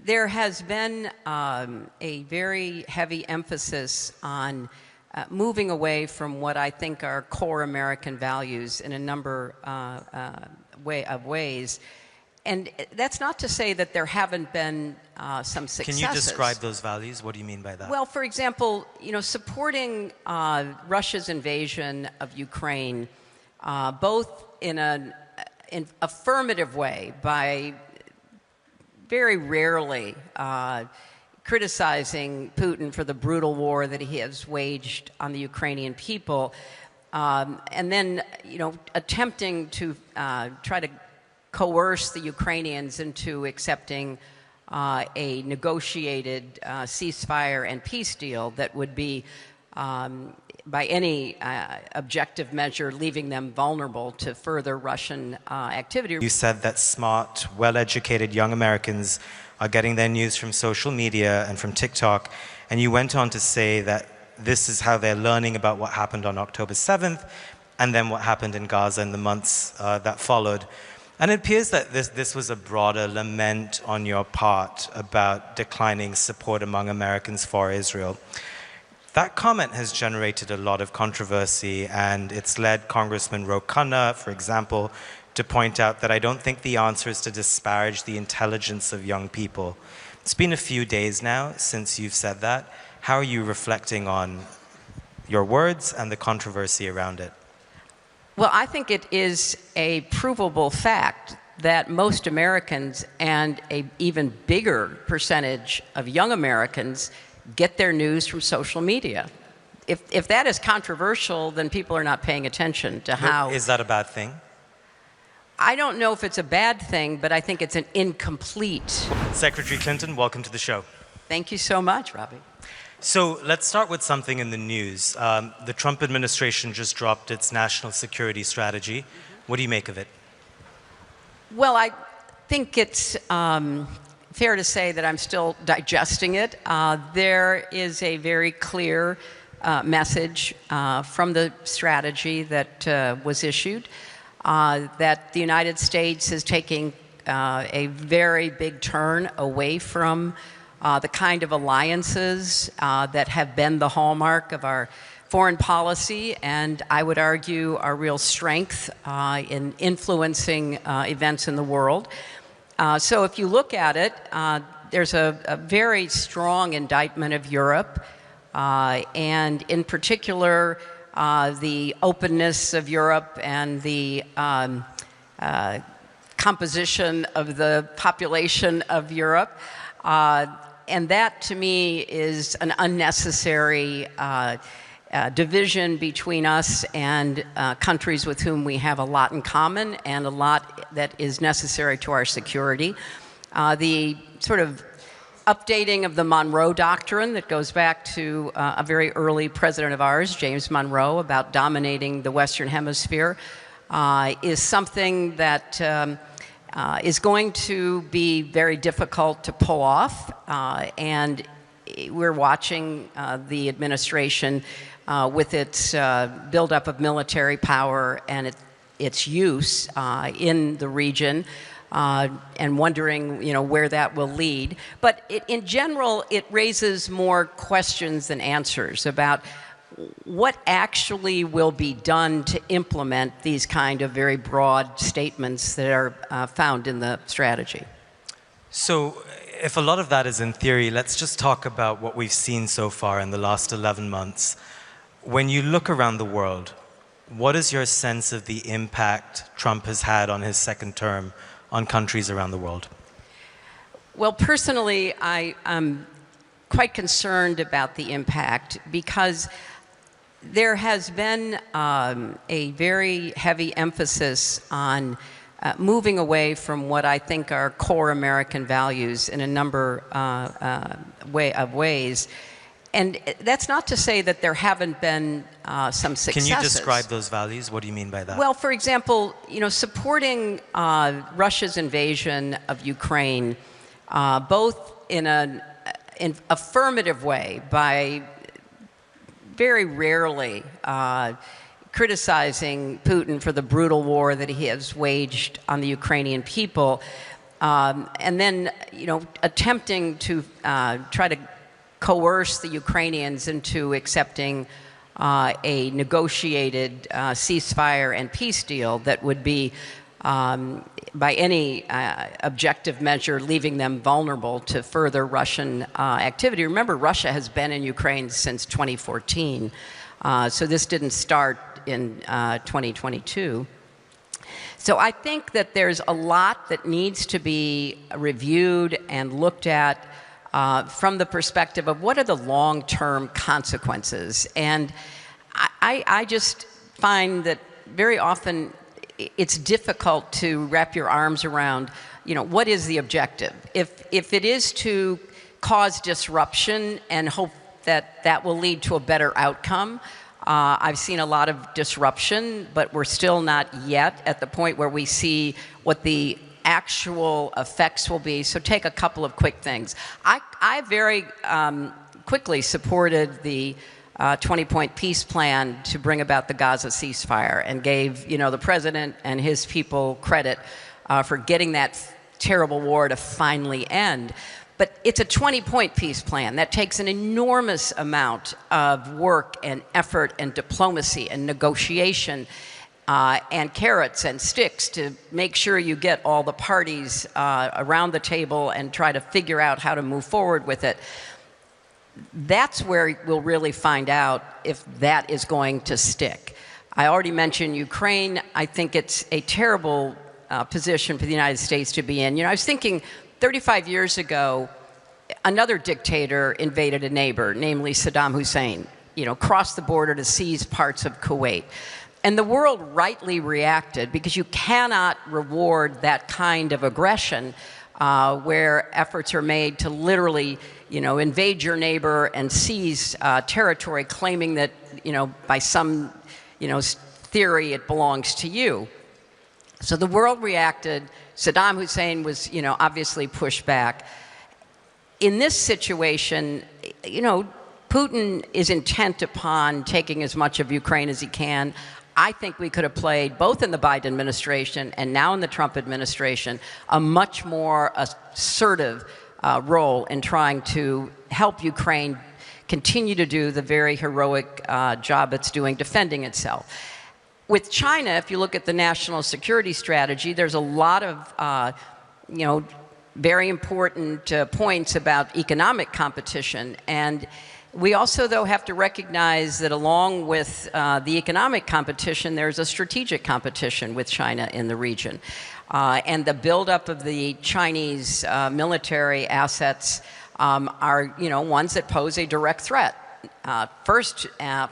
There has been a very heavy emphasis on moving away from what I think are core American values in a number of ways. And that's not to say that there haven't been some successes. Can you describe those values? What do you mean by that? Well, for example, supporting Russia's invasion of Ukraine, both in an affirmative way by very rarely criticizing Putin for the brutal war that he has waged on the Ukrainian people, and then, attempting to try to coerce the Ukrainians into accepting a negotiated ceasefire and peace deal that would be, by any objective measure, leaving them vulnerable to further Russian activity. You said that smart, well-educated young Americans are getting their news from social media and from TikTok, and you went on to say that this is how they're learning about what happened on October 7th and then what happened in Gaza in the months that followed. And it appears that this was a broader lament on your part about declining support among Americans for Israel. That comment has generated a lot of controversy, and it's led Congressman Ro Khanna, for example, to point out that I don't think the answer is to disparage the intelligence of young people. It's been a few days now since you've said that. How are you reflecting on your words and the controversy around it? Well, I think it is a provable fact that most Americans, and an even bigger percentage of young Americans, get their news from social media. If that is controversial, then people are not paying attention to how... Is that a bad thing? I don't know if it's a bad thing, but I think it's an incomplete. Secretary Clinton, welcome to the show. Thank you so much, Ravi. So let's start with something in the news. The Trump administration just dropped its national security strategy. What do you make of it? Well, I think it's fair to say that I'm still digesting it. There is a very clear message from the strategy that was issued, that the United States is taking a very big turn away from the kind of alliances that have been the hallmark of our foreign policy, and I would argue our real strength in influencing events in the world. So if you look at it, there's a very strong indictment of Europe, and in particular, the openness of Europe and the composition of the population of Europe. And that, to me, is an unnecessary division between us and countries with whom we have a lot in common and a lot that is necessary to our security. The sort of updating of the Monroe Doctrine that goes back to a very early president of ours, James Monroe, about dominating the Western Hemisphere, is something that is going to be very difficult to pull off, and we're watching the administration with its buildup of military power and its use in the region, and wondering, where that will lead. But in general, it raises more questions than answers about what actually will be done to implement these kind of very broad statements that are found in the strategy. So if a lot of that is in theory, let's just talk about what we've seen so far in the last 11 months. When you look around the world, what is your sense of the impact Trump has had on his second term on countries around the world? Well, personally, I'm quite concerned about the impact because there has been a very heavy emphasis on moving away from what I think are core American values in a number of ways. And that's not to say that there haven't been some successes. Can you describe those values? What do you mean by that? Well, for example, supporting Russia's invasion of Ukraine, both in an affirmative way by very rarely criticizing Putin for the brutal war that he has waged on the Ukrainian people, And then, attempting to try to coerce the Ukrainians into accepting a negotiated ceasefire and peace deal that would be, by any objective measure, leaving them vulnerable to further Russian activity. Remember, Russia has been in Ukraine since 2014, so this didn't start in 2022. So I think that there's a lot that needs to be reviewed and looked at from the perspective of what are the long-term consequences. And I just find that very often it's difficult to wrap your arms around, what is the objective? If it is to cause disruption and hope that that will lead to a better outcome, I've seen a lot of disruption, but we're still not yet at the point where we see what the actual effects will be. So take a couple of quick things. I very quickly supported the 20-point peace plan to bring about the Gaza ceasefire, and gave the president and his people credit for getting that terrible war to finally end. But it's a 20-point peace plan that takes an enormous amount of work and effort and diplomacy and negotiation and carrots and sticks to make sure you get all the parties around the table and try to figure out how to move forward with it. That's where we'll really find out if that is going to stick. I already mentioned Ukraine. I think it's a terrible position for the United States to be in. I was thinking 35 years ago, another dictator invaded a neighbor, namely Saddam Hussein, crossed the border to seize parts of Kuwait. And the world rightly reacted, because you cannot reward that kind of aggression where efforts are made to literally, invade your neighbor and seize territory, claiming that, by some, theory it belongs to you. So the world reacted. Saddam Hussein was, obviously pushed back. In this situation, Putin is intent upon taking as much of Ukraine as he can. I think we could have played, both in the Biden administration and now in the Trump administration, a much more assertive role in trying to help Ukraine continue to do the very heroic job it's doing defending itself. With China, if you look at the national security strategy, there's a lot of, very important points about economic competition. And we also, though, have to recognize that along with the economic competition, there's a strategic competition with China in the region. And the buildup of the Chinese military assets are, ones that pose a direct threat. First,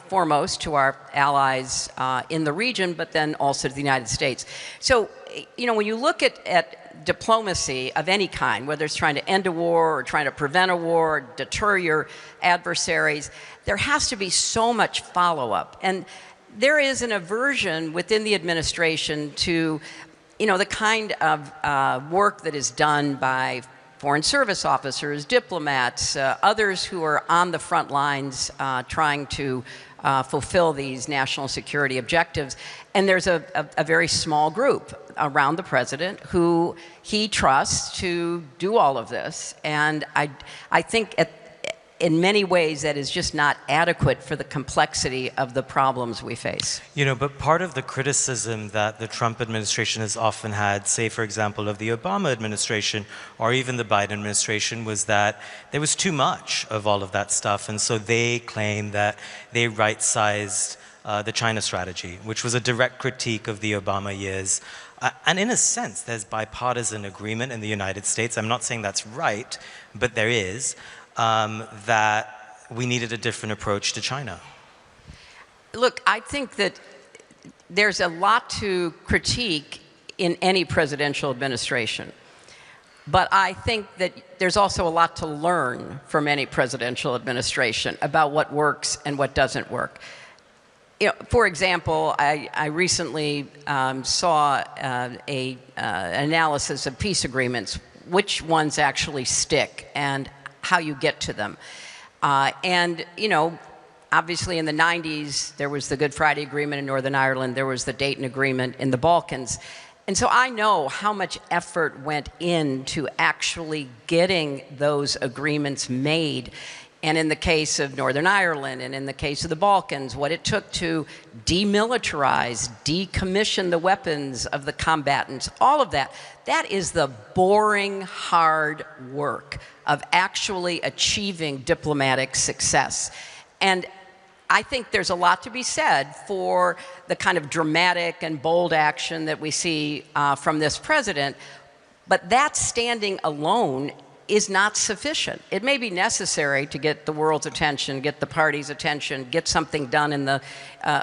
foremost to our allies in the region, but then also to the United States. So, when you look at diplomacy of any kind, whether it's trying to end a war or trying to prevent a war, or deter your adversaries, there has to be so much follow-up. And there is an aversion within the administration to, the kind of work that is done by foreign service officers, diplomats, others who are on the front lines trying to fulfill these national security objectives. And there's a very small group around the president who he trusts to do all of this. And I think in many ways that is just not adequate for the complexity of the problems we face. But part of the criticism that the Trump administration has often had, say, for example, of the Obama administration or even the Biden administration, was that there was too much of all of that stuff. And so they claim that they right-sized the China strategy, which was a direct critique of the Obama years. And in a sense, there's bipartisan agreement in the United States. I'm not saying that's right, but there is. That we needed a different approach to China. Look, I think that there's a lot to critique in any presidential administration. But I think that there's also a lot to learn from any presidential administration about what works and what doesn't work. For example, I recently saw an analysis of peace agreements, which ones actually stick and how you get to them. Obviously in the 90s, there was the Good Friday Agreement in Northern Ireland, there was the Dayton Agreement in the Balkans. And so I know how much effort went into actually getting those agreements made. And in the case of Northern Ireland and in the case of the Balkans, what it took to demilitarize, decommission the weapons of the combatants, all of that, that is the boring, hard work of actually achieving diplomatic success. And I think there's a lot to be said for the kind of dramatic and bold action that we see from this president, but that standing alone is not sufficient. It may be necessary to get the world's attention, get the party's attention, get something done in the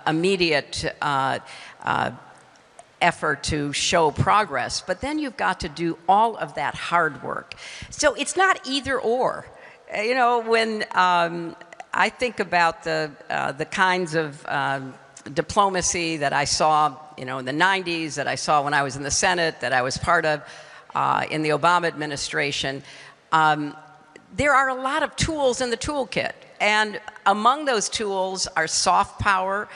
immediate effort to show progress, but then you've got to do all of that hard work. So it's not either or. You know, when I think about the kinds of diplomacy that I saw, you know, in the 90s, that I saw when I was in the Senate, that I was part of in the Obama administration, there are a lot of tools in the toolkit. And among those tools are soft power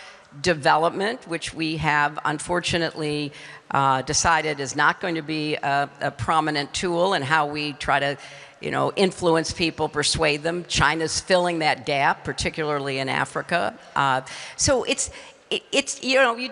development, which we have unfortunately decided is not going to be a prominent tool in how we try to, you know, influence people, persuade them. China's filling that gap, particularly in Africa. So it's you know,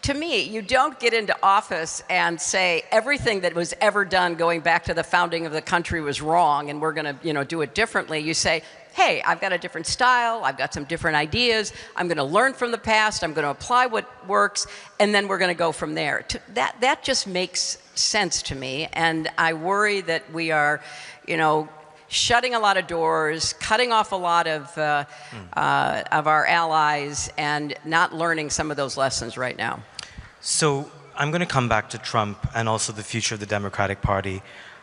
to me, you don't get into office and say everything that was ever done going back to the founding of the country was wrong and we're going to, you know, do it differently. You say, hey, I've got a different style, I've got some different ideas, I'm going to learn from the past, I'm going to apply what works, and then we're going to go from there. That just makes sense to me, and I worry that we are, you know, shutting a lot of doors, cutting off a lot of our allies, and not learning some of those lessons right now. So I'm going to come back to Trump and also the future of the Democratic Party.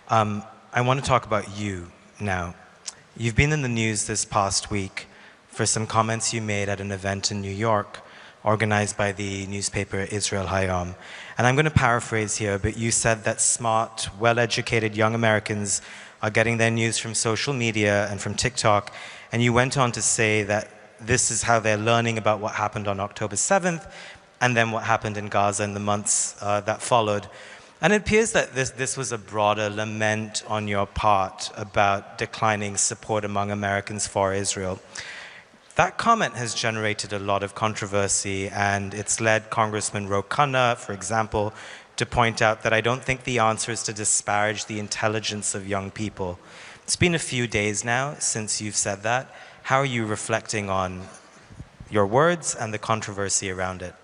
I want to talk about you now. You've been in the news this past week for some comments you made at an event in New York organized by the newspaper Israel-Hayom. And I'm going to paraphrase here, but you said that smart, well-educated young Americans are getting their news from social media and from TikTok, and you went on to say that this is how they're learning about what happened on October 7th and then what happened in Gaza in the months that followed. And it appears that this was a broader lament on your part about declining support among Americans for Israel. That comment has generated a lot of controversy, and it's led Congressman Ro Khanna, for example, to point out that I don't think the answer is to disparage the intelligence of young people. It's been a few days now since you've said that. How are you reflecting on your words and the controversy around it?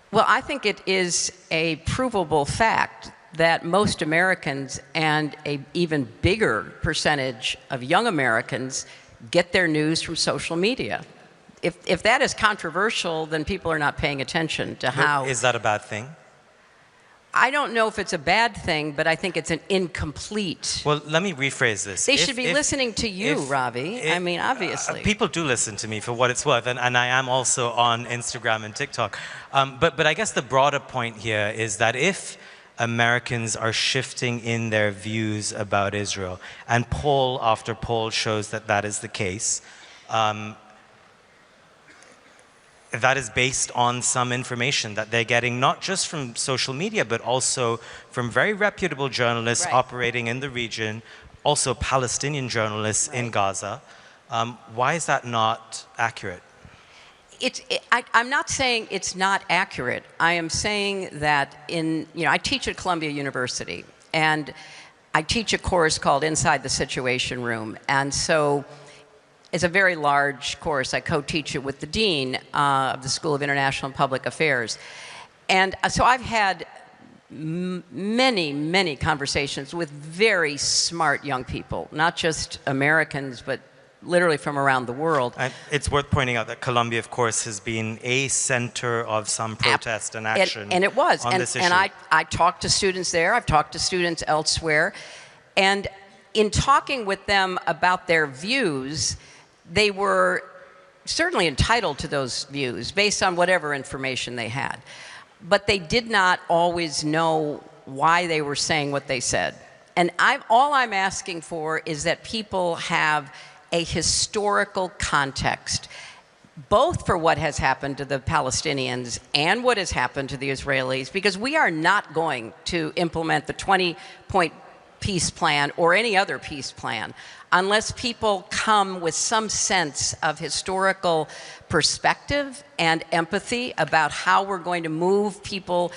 Well, I think it is a provable fact that most Americans, and an even bigger percentage of young Americans, get their news from social media. If that is controversial, then people are not paying attention to how... Is that a bad thing? I don't know if it's a bad thing, but I think it's an incomplete... Well, let me rephrase this. They should be listening to you, Ravi. I mean, obviously. People do listen to me for what it's worth, and I am also on Instagram and TikTok. But I guess the broader point here is that if Americans are shifting in their views about Israel, and poll after poll shows that that is the case, that is based on some information that they're getting not just from social media, but also from very reputable journalists operating in the region, also Palestinian journalists in Gaza. Why is that not accurate? I'm not saying it's not accurate. I am saying that I teach at Columbia University, and I teach a course called Inside the Situation Room. And so it's a very large course. I co-teach it with the dean of the School of International and Public Affairs. And so I've had many, many conversations with very smart young people, not just Americans, but literally from around the world. And it's worth pointing out that Columbia, of course, has been a center of some protest and action. And it was. On this issue. And I talked to students there. I've talked to students elsewhere. And in talking with them about their views, they were certainly entitled to those views based on whatever information they had. But they did not always know why they were saying what they said. And all I'm asking for is that people have a historical context. both for what has happened to the Palestinians and what has happened to the Israelis, because we are not going to implement the 20-point peace plan or any other peace plan unless people come with some sense of historical perspective and empathy about how we're going to move people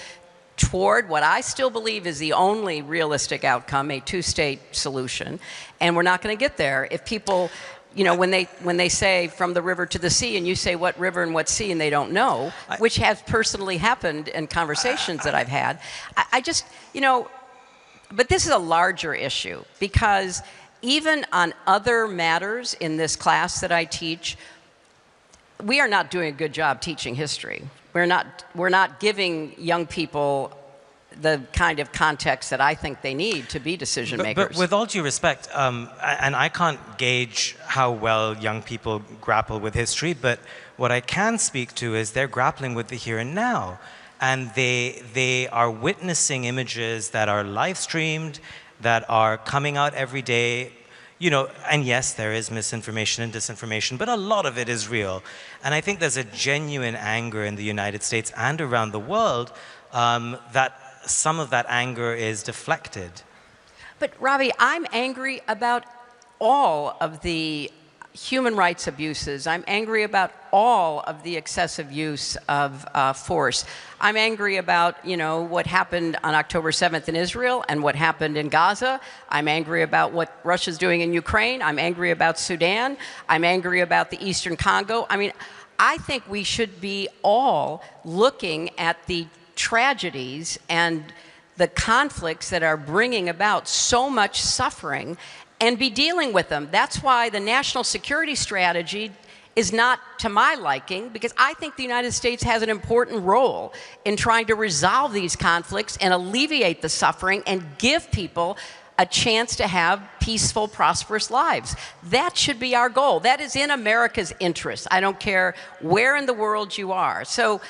toward what I still believe is the only realistic outcome, a two-state solution. And we're not going to get there if people, you know, when they say from the river to the sea, and you say what river and what sea, and they don't know, which has personally happened in conversations that I've had. I just, you know, but this is a larger issue, because even on other matters in this class that I teach, we are not doing a good job teaching history. We're not giving young people the kind of context that I think they need to be decision makers. But with all due respect, and I can't gauge how well young people grapple with history, but what I can speak to is they're grappling with the here and now. And they are witnessing images that are live streamed, that are coming out every day. You know, and yes, there is misinformation and disinformation, but a lot of it is real. And I think there's a genuine anger in the United States and around the world that some of that anger is deflected. But Ravi, I'm angry about all of the human rights abuses. I'm angry about all of the excessive use of force. I'm angry about, you know, what happened on October 7th in Israel and what happened in Gaza. I'm angry about what Russia's doing in Ukraine. I'm angry about Sudan. I'm angry about the Eastern Congo. I mean, I think we should be all looking at the tragedies and the conflicts that are bringing about so much suffering and be dealing with them. That's why the national security strategy is not to my liking, because I think the United States has an important role in trying to resolve these conflicts and alleviate the suffering and give people a chance to have peaceful, prosperous lives. That should be our goal. That is in America's interest. I don't care where in the world you are. So,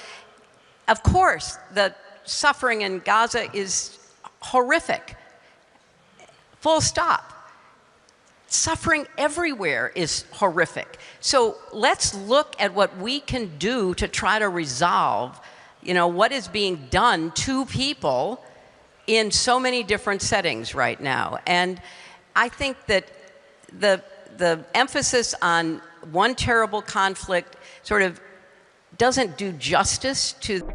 of course, the suffering in Gaza is horrific. Full stop. Suffering everywhere is horrific. So let's look at what we can do to try to resolve, you know, what is being done to people in so many different settings right now. And I think that the emphasis on one terrible conflict sort of doesn't do justice to